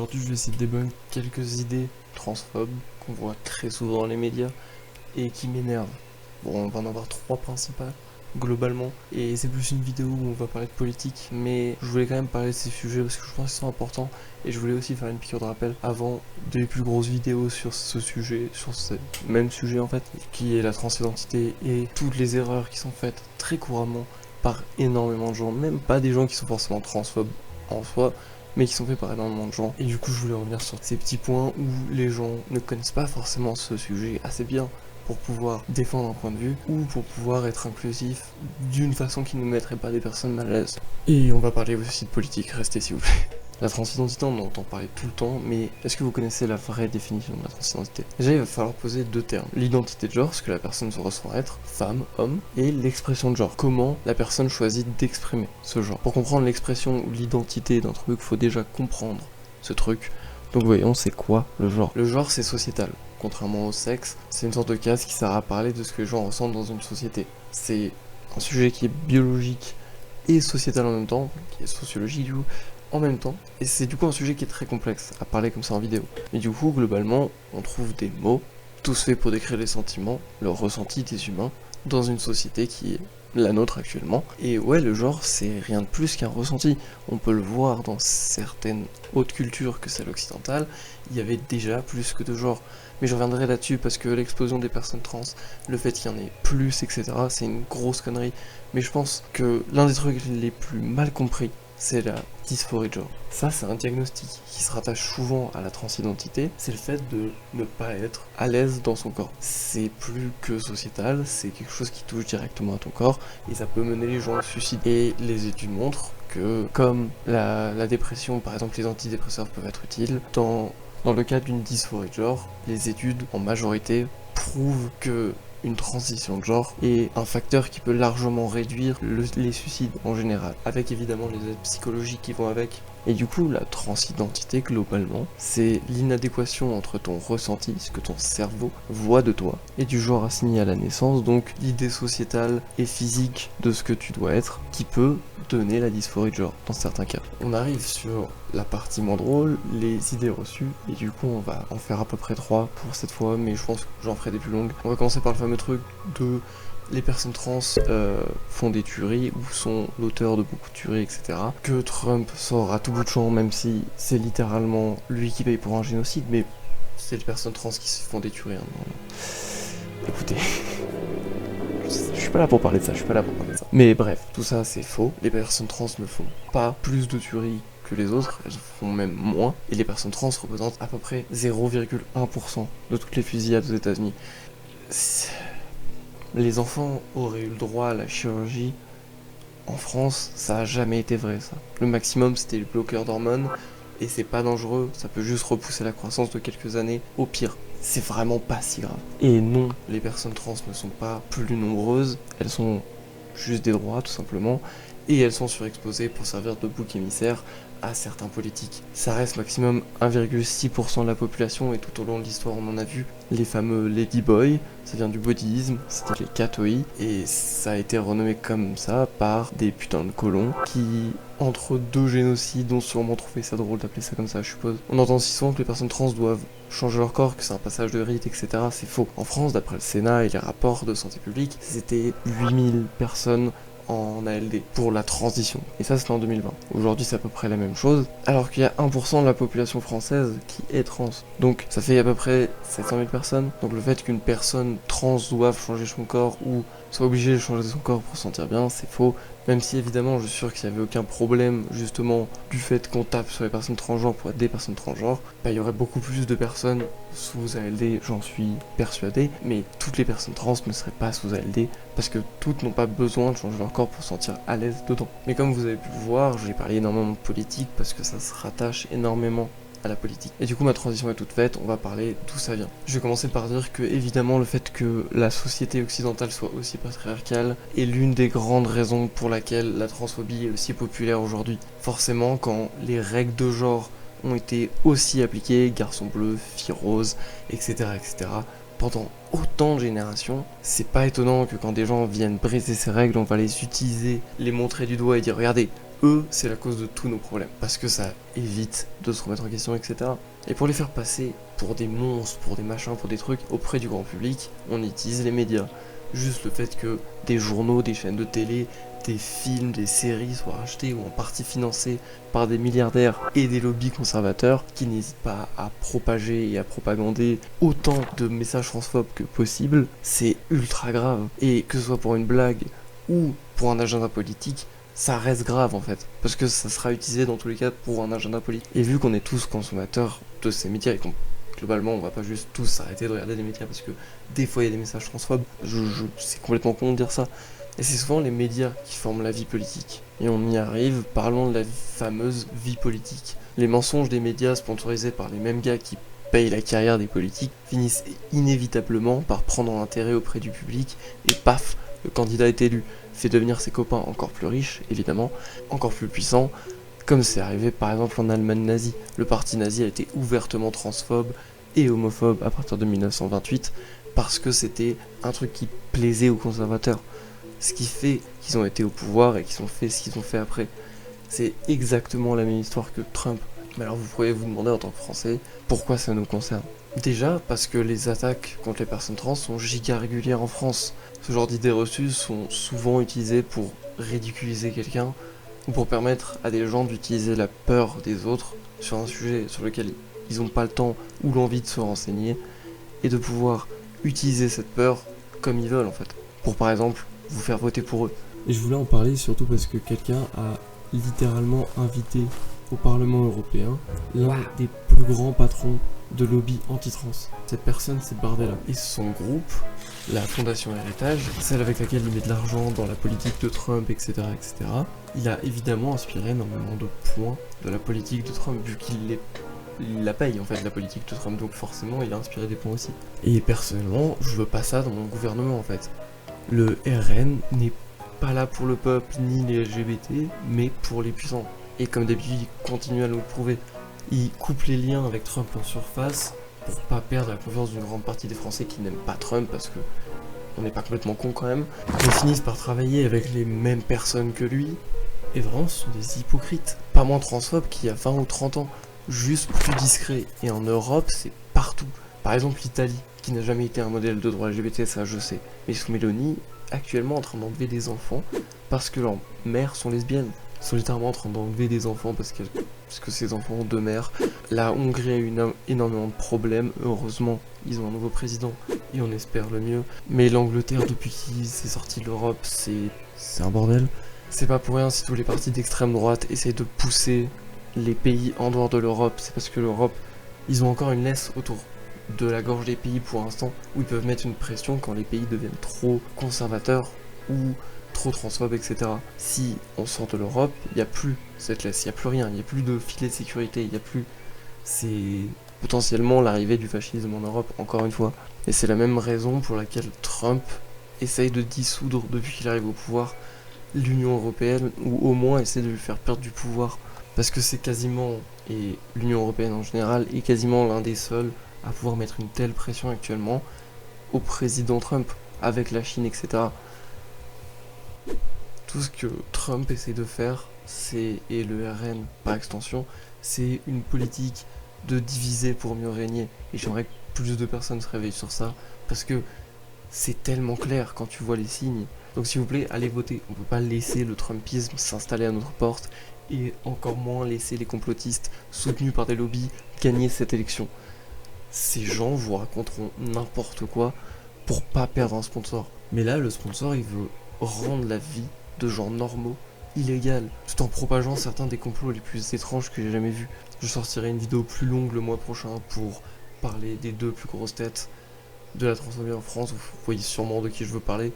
Aujourd'hui, je vais essayer de débunk quelques idées transphobes qu'on voit très souvent dans les médias et qui m'énervent. Bon, on va en avoir trois principales, globalement, et c'est plus une vidéo où on va parler de politique, mais je voulais quand même parler de ces sujets parce que je pense qu'ils sont importants et je voulais aussi faire une piqûre de rappel avant des plus grosses vidéos sur ce sujet, sur ce même sujet en fait, qui est la transidentité et toutes les erreurs qui sont faites très couramment par énormément de gens, même pas des gens qui sont forcément transphobes en soi, mais qui sont faits par énormément de gens. Et du coup, je voulais revenir sur ces petits points où les gens ne connaissent pas forcément ce sujet assez bien pour pouvoir défendre un point de vue ou pour pouvoir être inclusif d'une façon qui ne mettrait pas des personnes mal à l'aise. Et on va parler aussi de politique, restez s'il vous plaît. La transidentité, on en entend parler tout le temps, mais est-ce que vous connaissez la vraie définition de la transidentité? Déjà, il va falloir poser deux termes. L'identité de genre, ce que la personne se ressent être, femme, homme, et l'expression de genre. Comment la personne choisit d'exprimer ce genre. Pour comprendre l'expression ou l'identité d'un truc, faut déjà comprendre ce truc. Donc voyons, c'est quoi le genre? Le genre, c'est sociétal. Contrairement au sexe, c'est une sorte de case qui sert à parler de ce que les gens ressentent dans une société. C'est un sujet qui est biologique et sociétal en même temps, qui est sociologique du coup, en même temps, et c'est du coup un sujet qui est très complexe à parler comme ça en vidéo. Et du coup, globalement, on trouve des mots, tous faits pour décrire les sentiments, le ressenti des humains, dans une société qui est la nôtre actuellement. Et ouais, le genre, c'est rien de plus qu'un ressenti. On peut le voir dans certaines hautes cultures que celle occidentale, il y avait déjà plus que de genres. Mais je reviendrai là-dessus parce que l'explosion des personnes trans, le fait qu'il y en ait plus, etc., c'est une grosse connerie. Mais je pense que l'un des trucs les plus mal compris, c'est la dysphorie de genre. Ça, c'est un diagnostic qui se rattache souvent à la transidentité, c'est le fait de ne pas être à l'aise dans son corps. C'est plus que sociétal, c'est quelque chose qui touche directement à ton corps, et ça peut mener les gens au suicide. Et les études montrent que, comme la dépression, par exemple, les antidépresseurs peuvent être utiles, dans le cas d'une dysphorie de genre, les études, en majorité, prouvent que une transition de genre est un facteur qui peut largement réduire les suicides en général, avec évidemment les aides psychologiques qui vont avec. Et du coup, la transidentité, globalement, c'est l'inadéquation entre ton ressenti, ce que ton cerveau voit de toi, et du genre assigné à la naissance, donc l'idée sociétale et physique de ce que tu dois être, qui peut donner la dysphorie de genre, dans certains cas. On arrive sur la partie moins drôle, les idées reçues, et du coup on va en faire à peu près 3 pour cette fois, mais je pense que j'en ferai des plus longues. On va commencer par le fameux truc de les personnes trans font des tueries ou sont l'auteur de beaucoup de tueries, etc. Que Trump sort à tout bout de champ, même si c'est littéralement lui qui paye pour un génocide, mais c'est les personnes trans qui se font des tueries. Hein, non. Écoutez, je suis pas là pour parler de ça, Mais bref, tout ça c'est faux. Les personnes trans ne font pas plus de tueries que les autres, elles font même moins, et les personnes trans représentent à peu près 0,1% de toutes les fusillades aux États-Unis. Les enfants auraient eu le droit à la chirurgie. En France, ça a jamais été vrai, ça. Le maximum, c'était le bloqueur d'hormones, et c'est pas dangereux, ça peut juste repousser la croissance de quelques années, au pire. C'est vraiment pas si grave. Et non, les personnes trans ne sont pas plus nombreuses, elles sont juste des droits, tout simplement, et elles sont surexposées pour servir de bouc émissaire à certains politiques. Ça reste maximum 1,6% de la population, et tout au long de l'histoire on en a vu les fameux ladyboys, ça vient du bodyisme, c'était les catoi, et ça a été renommé comme ça par des putains de colons qui, entre deux génocides, ont sûrement trouvé ça drôle d'appeler ça comme ça, je suppose. On entend si souvent que les personnes trans doivent changer leur corps, que c'est un passage de rite, etc. C'est faux. En France, d'après le Sénat et les rapports de santé publique, c'était 8000 personnes en ALD pour la transition. Et ça, c'était en 2020. Aujourd'hui, c'est à peu près la même chose, alors qu'il y a 1% de la population française qui est trans. Donc, ça fait à peu près 700 000 personnes. Donc, le fait qu'une personne trans doive changer son corps ou soit obligée de changer son corps pour se sentir bien, c'est faux. Même si, évidemment, je suis sûr qu'il n'y avait aucun problème, justement, du fait qu'on tape sur les personnes transgenres pour être des personnes transgenres, bah, il y aurait beaucoup plus de personnes sous ALD, j'en suis persuadé, mais toutes les personnes trans ne seraient pas sous ALD, parce que toutes n'ont pas besoin de changer leur corps pour se sentir à l'aise dedans. Mais comme vous avez pu le voir, j'ai parlé énormément de politique, parce que ça se rattache énormément à la politique. Et du coup ma transition est toute faite, on va parler d'où ça vient. Je vais commencer par dire que évidemment le fait que la société occidentale soit aussi patriarcale est l'une des grandes raisons pour laquelle la transphobie est aussi populaire aujourd'hui. Forcément quand les règles de genre ont été aussi appliquées, garçon bleu, fille rose, etc. etc. pendant autant de générations, c'est pas étonnant que quand des gens viennent briser ces règles, on va les utiliser, les montrer du doigt et dire regardez, eux, c'est la cause de tous nos problèmes. Parce que ça évite de se remettre en question, etc. Et pour les faire passer pour des monstres, pour des machins, pour des trucs, auprès du grand public, on utilise les médias. Juste le fait que des journaux, des chaînes de télé, des films, des séries soient achetés ou en partie financés par des milliardaires et des lobbies conservateurs qui n'hésitent pas à propager et à propagander autant de messages transphobes que possible, c'est ultra grave. Et que ce soit pour une blague ou pour un agenda politique, ça reste grave en fait, parce que ça sera utilisé dans tous les cas pour un agenda politique. Et vu qu'on est tous consommateurs de ces médias et qu'on globalement on va pas juste tous s'arrêter de regarder des médias parce que des fois il y a des messages transphobes, c'est complètement con de dire ça. Et c'est souvent les médias qui forment la vie politique. Et on y arrive, parlons de la fameuse vie politique. Les mensonges des médias sponsorisés par les mêmes gars qui payent la carrière des politiques finissent inévitablement par prendre un intérêt auprès du public et paf, le candidat est élu, fait devenir ses copains encore plus riches, évidemment, encore plus puissants, comme c'est arrivé par exemple en Allemagne nazie. Le parti nazi a été ouvertement transphobe et homophobe à partir de 1928 parce que c'était un truc qui plaisait aux conservateurs. Ce qui fait qu'ils ont été au pouvoir et qu'ils ont fait ce qu'ils ont fait après. C'est exactement la même histoire que Trump. Mais alors vous pourriez vous demander en tant que Français, pourquoi ça nous concerne? Déjà parce que les attaques contre les personnes trans sont giga régulières en France. Ce genre d'idées reçues sont souvent utilisées pour ridiculiser quelqu'un ou pour permettre à des gens d'utiliser la peur des autres sur un sujet sur lequel ils n'ont pas le temps ou l'envie de se renseigner et de pouvoir utiliser cette peur comme ils veulent en fait. Pour par exemple vous faire voter pour eux. Et je voulais en parler surtout parce que quelqu'un a littéralement invité au Parlement européen l'un des plus grands patrons de lobby anti-trans. Cette personne, c'est Bardella. Et son groupe, la Fondation Héritage, celle avec laquelle il met de l'argent dans la politique de Trump, etc., etc., il a évidemment inspiré énormément de points de la politique de Trump, vu qu'il la paye en fait, la politique de Trump, donc forcément il a inspiré des points aussi. Et personnellement, je veux pas ça dans mon gouvernement en fait. Le RN n'est pas là pour le peuple ni les LGBT, mais pour les puissants. Et comme d'habitude, il continue à nous le prouver. Il coupe les liens avec Trump en surface pour pas perdre la confiance d'une grande partie des Français qui n'aiment pas Trump parce que on n'est pas complètement con quand même. Ils finissent par travailler avec les mêmes personnes que lui. Et vraiment, ce sont des hypocrites. Pas moins transphobes qu'il y a 20 ou 30 ans. Juste plus discrets. Et en Europe, c'est partout. Par exemple, l'Italie, qui n'a jamais été un modèle de droit LGBT, ça je sais. Mais sous Meloni, actuellement en train d'enlever des enfants parce que leurs mères sont lesbiennes. Ils sont littéralement en train d'enlever des enfants parce que ces enfants ont deux mères. La Hongrie a eu énormément de problèmes. Heureusement, ils ont un nouveau président et on espère le mieux. Mais l'Angleterre, depuis qu'il s'est sorti de l'Europe, c'est un bordel. C'est pas pour rien si tous les partis d'extrême droite essayent de pousser les pays en dehors de l'Europe. C'est parce que l'Europe, ils ont encore une laisse autour de la gorge des pays pour l'instant, où ils peuvent mettre une pression quand les pays deviennent trop conservateurs ou trop transphobes, etc. Si on sort de l'Europe, il n'y a plus cette laisse, il n'y a plus rien, il n'y a plus de filet de sécurité, il n'y a plus... C'est potentiellement l'arrivée du fascisme en Europe, encore une fois. Et c'est la même raison pour laquelle Trump essaye de dissoudre, depuis qu'il arrive au pouvoir, l'Union Européenne, ou au moins essaie de lui faire perdre du pouvoir. Parce que c'est quasiment, et l'Union Européenne en général, est quasiment l'un des seuls à pouvoir mettre une telle pression actuellement au président Trump, avec la Chine, etc. Tout ce que Trump essaie de faire, et le RN par extension, c'est une politique de diviser pour mieux régner. Et j'aimerais que plus de personnes se réveillent sur ça, parce que c'est tellement clair quand tu vois les signes. Donc s'il vous plaît, allez voter. On peut pas laisser le Trumpisme s'installer à notre porte, et encore moins laisser les complotistes soutenus par des lobbies gagner cette élection. Ces gens vous raconteront n'importe quoi pour pas perdre un sponsor. Mais là, le sponsor, il veut rendre la vie de gens normaux illégale, tout en propageant certains des complots les plus étranges que j'ai jamais vus. Je sortirai une vidéo plus longue le mois prochain pour parler des deux plus grosses têtes de la transphobie en France. Vous voyez sûrement de qui je veux parler,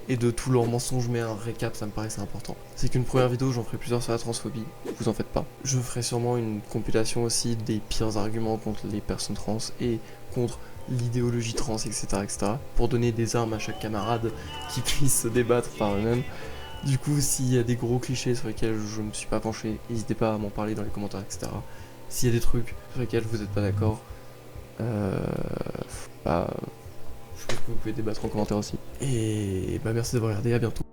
et de tous leurs mensonges, mais un récap, ça me paraissait important. C'est qu'une première vidéo, j'en ferai plusieurs sur la transphobie, vous en faites pas. Je ferai sûrement une compilation aussi des pires arguments contre les personnes trans et contre l'idéologie trans, etc., etc., pour donner des armes à chaque camarade qui puisse se débattre par eux-mêmes. Du coup, s'il y a des gros clichés sur lesquels je me suis pas penché, n'hésitez pas à m'en parler dans les commentaires, etc. S'il y a des trucs sur lesquels vous n'êtes pas d'accord, je pense que vous pouvez débattre en commentaire aussi. Et bah merci d'avoir regardé, à bientôt.